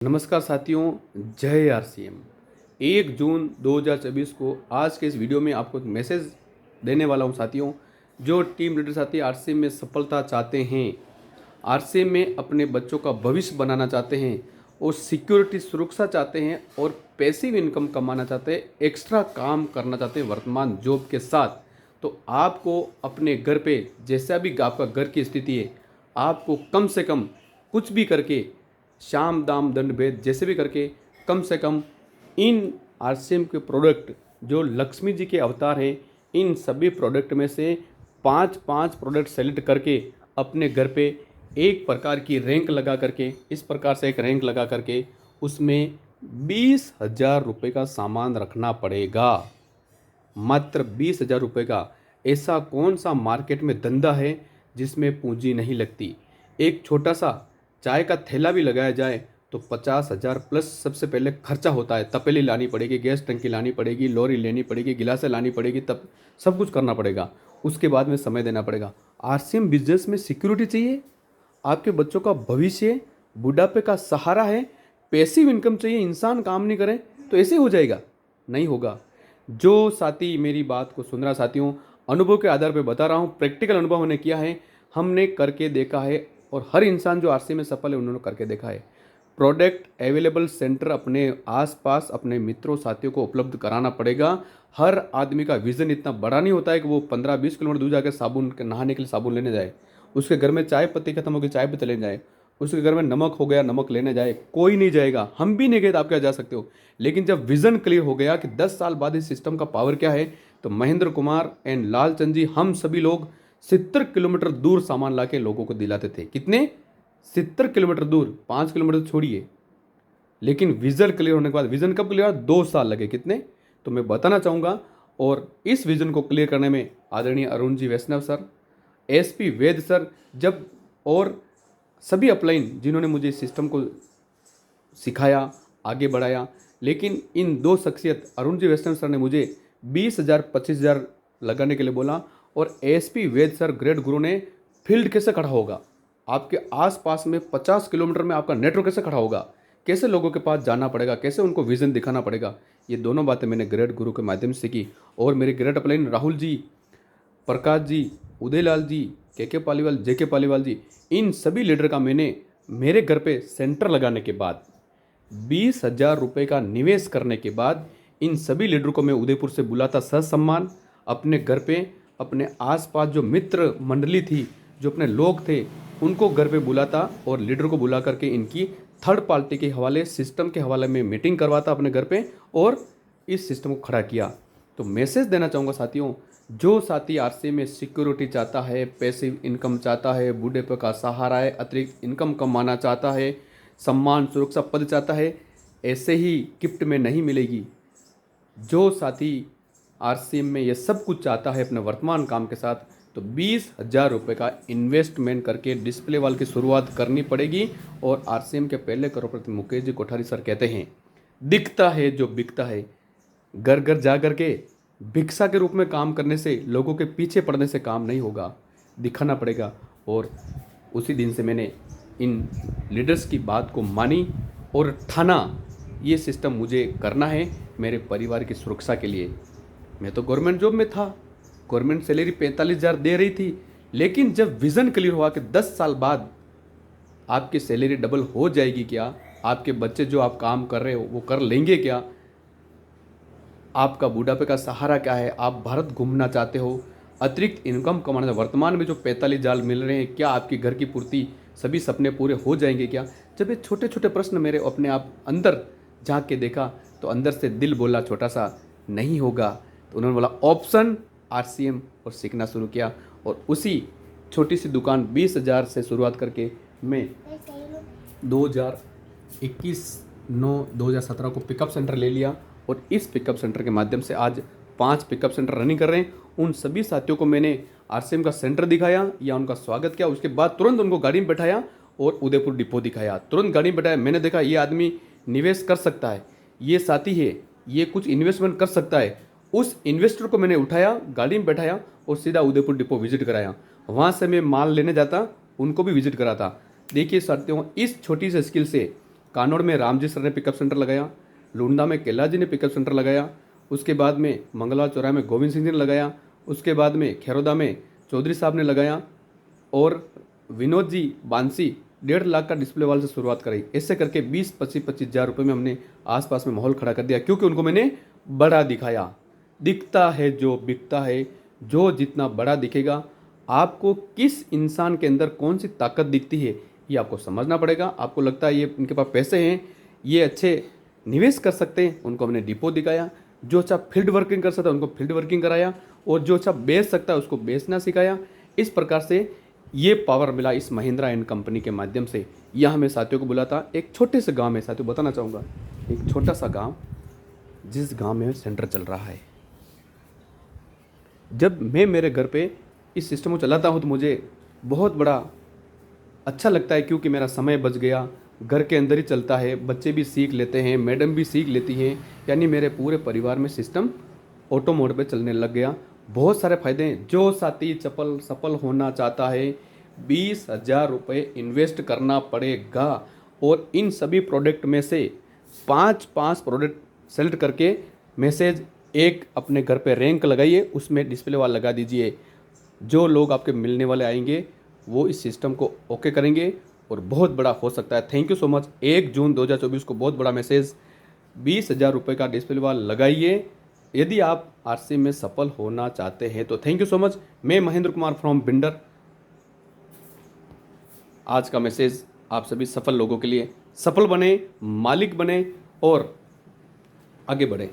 नमस्कार साथियों, जय आरसीएम। 1 जून 2024 को आज के इस वीडियो में आपको एक मैसेज देने वाला हूं साथियों। जो टीम लीडर साथी आरसीएम में सफलता चाहते हैं, आरसीएम में अपने बच्चों का भविष्य बनाना चाहते हैं और सिक्योरिटी सुरक्षा चाहते हैं और पैसिव इनकम कमाना चाहते हैं, एक्स्ट्रा काम करना चाहते हैं वर्तमान जॉब के साथ, तो आपको अपने घर पे जैसा भी आपका घर की स्थिति है, आपको कम से कम कुछ भी करके शाम दाम दंड भेद जैसे भी करके कम से कम इन आरसीएम के प्रोडक्ट जो लक्ष्मी जी के अवतार हैं, इन सभी प्रोडक्ट में से 5-5 प्रोडक्ट सेलेक्ट करके अपने घर पे एक प्रकार की रैंक लगा करके, इस प्रकार से एक रैंक लगा करके उसमें 20,000 रुपये का सामान रखना पड़ेगा। मात्र 20,000 रुपये का। ऐसा कौन सा मार्केट में धंधा है जिसमें पूंजी नहीं लगती। एक छोटा सा चाय का थैला भी लगाया जाए तो 50,000 प्लस सबसे पहले खर्चा होता है। तपेली लानी पड़ेगी, गैस टंकी लानी पड़ेगी, लोरी लेनी पड़ेगी, गिलासें लानी पड़ेगी, तब सब कुछ करना पड़ेगा। उसके बाद में समय देना पड़ेगा। आरसीएम बिजनेस में सिक्योरिटी चाहिए, आपके बच्चों का भविष्य, बुढ़ापे का सहारा है, पैसिव इनकम चाहिए। इंसान काम नहीं करे तो ऐसे हो जाएगा, नहीं होगा। जो साथी मेरी बात को सुन रहा साथियों, अनुभव के आधार पर बता रहा हूँ, प्रैक्टिकल अनुभव हमने किया है, हमने करके देखा है और हर इंसान जो आरसीएम में सफल है उन्होंने करके देखा है। प्रोडक्ट अवेलेबल सेंटर अपने आसपास अपने मित्रों साथियों को उपलब्ध कराना पड़ेगा। हर आदमी का विज़न इतना बड़ा नहीं होता है कि वो 15-20 किलोमीटर दूर जाकर साबुन नहाने के लिए साबुन लेने जाए, उसके घर में चाय पत्ती खत्म हो गई चाय पत्ती लेने जाए, उसके घर में नमक हो गया नमक लेने जाए, कोई नहीं जाएगा। हम भी नहीं गए तो आप क्या जा सकते हो। लेकिन जब विज़न क्लियर हो गया कि 10 साल बाद इस सिस्टम का पावर क्या है, तो महेंद्र कुमार एंड लालचंद जी, हम सभी लोग 70 किलोमीटर दूर सामान लाके लोगों को दिलाते थे। कितने? 70 किलोमीटर दूर, 5 किलोमीटर छोड़िए। लेकिन विजन क्लियर होने के बाद, विजन कब क्लियर हुआ? 2 साल लगे। कितने? तो मैं बताना चाहूँगा। और इस विजन को क्लियर करने में आदरणीय अरुण जी वैष्णव सर, एसपी वैद सर, जब और सभी अपलाइन जिन्होंने मुझे इस सिस्टम को सिखाया, आगे बढ़ाया। लेकिन इन 2 शख्सियत, अरुण जी वैष्णव सर ने मुझे 20,000 25,000 लगाने के लिए बोला और एसपी वैद सर ग्रेट गुरु ने फील्ड कैसे खड़ा होगा, आपके आसपास में 50 किलोमीटर में आपका नेटवर्क कैसे खड़ा होगा, कैसे लोगों के पास जाना पड़ेगा, कैसे उनको विजन दिखाना पड़ेगा, ये दोनों बातें मैंने ग्रेट गुरु के माध्यम से की। और मेरे ग्रेट अपलाइन राहुल जी, प्रकाश जी, उदयलाल जी, के पालीवाल, जेके पालीवाल जी, इन सभी लीडर का मैंने मेरे घर पे सेंटर लगाने के बाद 20,000 रुपये का निवेश करने के बाद इन सभी लीडर को मैं उदयपुर से बुलाता ससम्मान अपने घर पे। अपने आसपास जो मित्र मंडली थी, जो अपने लोग थे, उनको घर पे बुलाता और लीडर को बुला करके इनकी थर्ड पार्टी के हवाले, सिस्टम के हवाले में मीटिंग करवाता अपने घर पे और इस सिस्टम को खड़ा किया। तो मैसेज देना चाहूँगा साथियों, जो साथी आरसीएम में सिक्योरिटी चाहता है, पैसिव इनकम चाहता है, बूढ़ेपे का सहारा है, अतिरिक्त इनकम कमाना चाहता है, सम्मान सुरक्षा पद चाहता है, ऐसे ही गिफ्ट में नहीं मिलेगी। जो साथी आरसीएम में ये सब कुछ चाहता है अपने वर्तमान काम के साथ, तो 20,000 रुपये का इन्वेस्टमेंट करके डिस्प्ले वाल की शुरुआत करनी पड़ेगी। और आरसीएम के पहले करोड़पति मुकेश जी कोठारी सर कहते हैं, दिखता है जो बिकता है। घर घर जा कर के भिक्षा के रूप में काम करने से, लोगों के पीछे पड़ने से काम नहीं होगा, दिखाना पड़ेगा। और उसी दिन से मैंने इन लीडर्स की बात को मानी और ठाना, ये सिस्टम मुझे करना है मेरे परिवार की सुरक्षा के लिए। मैं तो गवर्नमेंट जॉब में था, गवर्नमेंट सैलरी 45,000 दे रही थी। लेकिन जब विज़न क्लियर हुआ कि 10 साल बाद आपकी सैलरी डबल हो जाएगी क्या, आपके बच्चे जो आप काम कर रहे हो वो कर लेंगे क्या, आपका बुढ़ापे का सहारा क्या है, आप भारत घूमना चाहते हो, अतिरिक्त इनकम कमाना, वर्तमान में जो 45,000 मिल रहे हैं, क्या आपकी घर की पूर्ति, सभी सपने पूरे हो जाएंगे क्या। जब ये छोटे छोटे प्रश्न मेरे अपने आप अंदर झांक के देखा तो अंदर से दिल बोला छोटा सा, नहीं होगा। तो उन्होंने बोला ऑप्शन आरसीएम और सीखना शुरू किया। और उसी छोटी सी दुकान 20,000 से शुरुआत करके मैं 2017 को पिकअप सेंटर ले लिया और इस पिकअप सेंटर के माध्यम से आज 5 पिकअप सेंटर रनिंग कर रहे हैं। उन सभी साथियों को मैंने आरसीएम का सेंटर दिखाया या उनका स्वागत किया, उसके बाद तुरंत उनको गाड़ी में बैठाया और उदयपुर डिपो दिखाया। तुरंत गाड़ी में बैठाया, मैंने देखा ये आदमी निवेश कर सकता है, ये साथी है, ये कुछ इन्वेस्टमेंट कर सकता है। उस इन्वेस्टर को मैंने उठाया, गाड़ी में बैठाया और सीधा उदयपुर डिपो विजिट कराया। वहाँ से मैं माल लेने जाता, उनको भी विजिट कराता। देखिए साथियों, इस छोटी सी स्किल से कानौड़ में रामजी सर ने पिकअप सेंटर लगाया, लुंडा में कैलाश जी ने पिकअप सेंटर लगाया, उसके बाद में मंगलवार चौराहे में गोविंद सिंह जी ने लगाया, उसके बाद में खेरोदा में चौधरी साहब ने लगाया और विनोद जी बांसी 1.5 लाख का डिस्प्ले वाल से शुरुआत कराई। ऐसे करके 20-25 हज़ार रुपये में हमने आसपास में माहौल खड़ा कर दिया, क्योंकि उनको मैंने बड़ा दिखाया। दिखता है जो बिकता है, जो जितना बड़ा दिखेगा, आपको किस इंसान के अंदर कौन सी ताकत दिखती है ये आपको समझना पड़ेगा। आपको लगता है ये इनके पास पैसे हैं, ये अच्छे निवेश कर सकते हैं, उनको हमने डिपो दिखाया। जो अच्छा फील्ड वर्किंग कर सकता है उनको फील्ड वर्किंग कराया, और जो अच्छा बेच सकता है उसको बेचना सिखाया। इस प्रकार से ये पावर मिला इस महिंद्रा एंड कंपनी के माध्यम से। यह हमें साथियों को बुला था एक छोटे से गांव में। साथियों बताना चाहूँगा, एक छोटा सा गांव, जिस गांव में सेंटर चल रहा है। जब मैं मेरे घर पे इस सिस्टम को चलाता हूँ तो मुझे बहुत बड़ा अच्छा लगता है, क्योंकि मेरा समय बच गया, घर के अंदर ही चलता है, बच्चे भी सीख लेते हैं, मैडम भी सीख लेती हैं, यानी मेरे पूरे परिवार में सिस्टम ऑटो मोड पे चलने लग गया। बहुत सारे फायदे हैं। जो साथी सफल होना चाहता है, 20,000 रुपये इन्वेस्ट करना पड़ेगा, और इन सभी प्रोडक्ट में से 5 प्रोडक्ट सेलेक्ट करके मैसेज एक अपने घर पे रैंक लगाइए, उसमें डिस्प्ले वाल लगा दीजिए। जो लोग आपके मिलने वाले आएंगे वो इस सिस्टम को ओके करेंगे और बहुत बड़ा हो सकता है। Thank you so much. 1 जून 2024 को बहुत बड़ा मैसेज, 20,000 रुपये का डिस्प्ले वाल लगाइए यदि आप आरसी में सफल होना चाहते हैं तो। Thank you so much. मैं महेंद्र कुमार फ्रॉम बिंडर। आज का मैसेज आप सभी सफल लोगों के लिए, सफल बने, मालिक बने और आगे बढ़े।